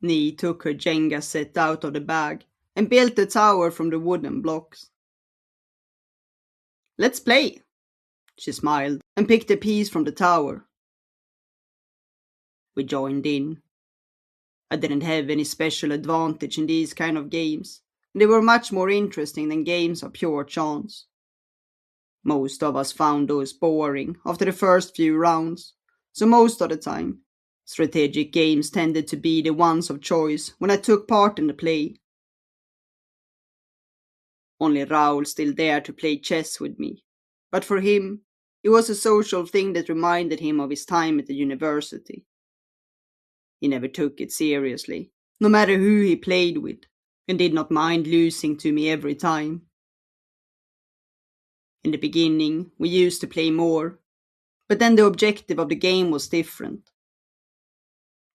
Nee took her Jenga set out of the bag and built a tower from the wooden blocks. "Let's play," she smiled, and picked a piece from the tower. We joined in. I didn't have any special advantage in these kind of games. They were much more interesting than games of pure chance. Most of us found those boring after the first few rounds, so most of the time, strategic games tended to be the ones of choice when I took part in the play. Only Raoul still dared to play chess with me, but for him, it was a social thing that reminded him of his time at the university. He never took it seriously, no matter who he played with, and did not mind losing to me every time. In the beginning, we used to play more, but then the objective of the game was different.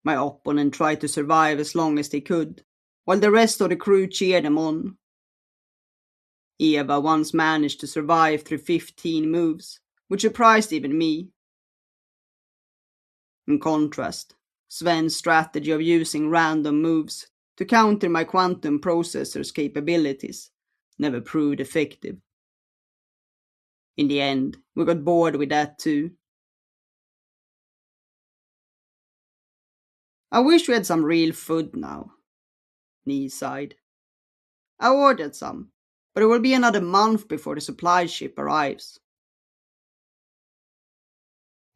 My opponent tried to survive as long as they could, while the rest of the crew cheered them on. Eva once managed to survive through 15 moves, which surprised even me. In contrast, Sven's strategy of using random moves to counter my quantum processor's capabilities never proved effective. In the end, we got bored with that too. "I wish we had some real food now," Nee sighed. "I ordered some, but it will be another month before the supply ship arrives."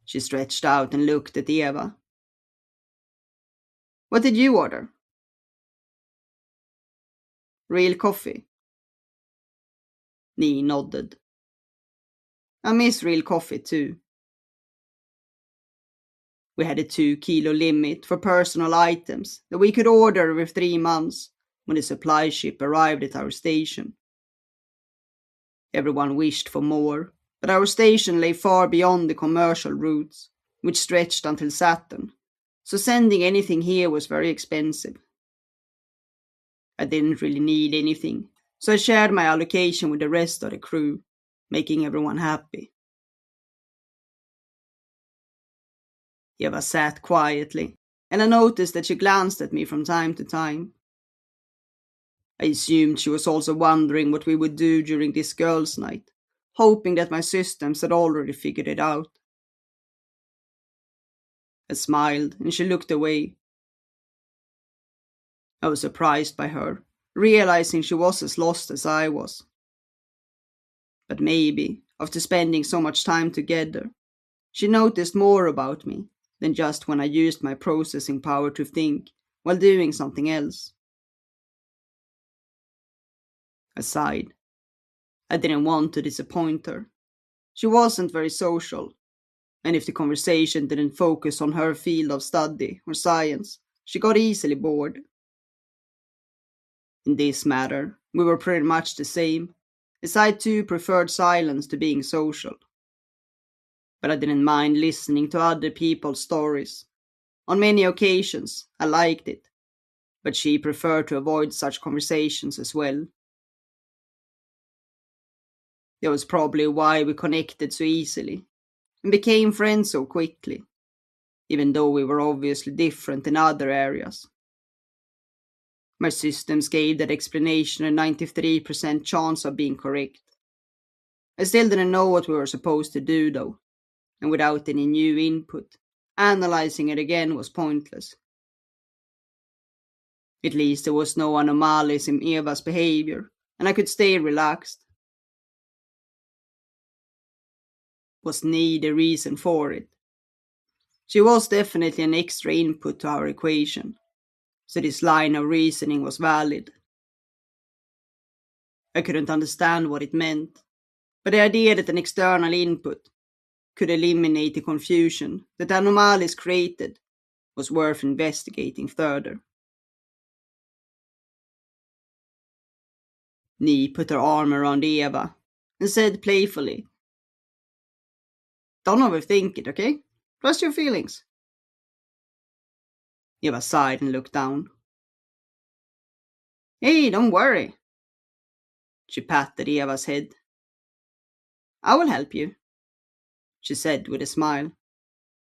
She stretched out and looked at Eva. "What did you order?" "Real coffee." Nee nodded. "I miss real coffee too." We had a 2-kilo limit for personal items that we could order every 3 months when the supply ship arrived at our station. Everyone wished for more, but our station lay far beyond the commercial routes, which stretched until Saturn, so sending anything here was very expensive. I didn't really need anything, so I shared my allocation with the rest of the crew, making everyone happy. Eva sat quietly, and I noticed that she glanced at me from time to time. I assumed she was also wondering what we would do during this girls' night, hoping that my systems had already figured it out. I smiled, and she looked away. I was surprised by her, realizing she was as lost as I was. But maybe, after spending so much time together, she noticed more about me than just when I used my processing power to think while doing something else. I sighed. I didn't want to disappoint her. She wasn't very social, and if the conversation didn't focus on her field of study or science, she got easily bored. In this matter, we were pretty much the same, as I too preferred silence to being social. But I didn't mind listening to other people's stories. On many occasions, I liked it, but she preferred to avoid such conversations as well. That was probably why we connected so easily and became friends so quickly, even though we were obviously different in other areas. My systems gave that explanation a 93% chance of being correct. I still didn't know what we were supposed to do, though, and without any new input, analyzing it again was pointless. At least there was no anomalies in Eva's behavior, and I could stay relaxed. Was Nee the reason for it? She was definitely an extra input to our equation, so this line of reasoning was valid. I couldn't understand what it meant, but the idea that an external input could eliminate the confusion that the anomalies created was worth investigating further. Nee put her arm around Eva and said playfully, "Don't overthink it, okay? Trust your feelings." Eva sighed and looked down. "Hey, don't worry." She patted Eva's head. "I will help you," she said with a smile.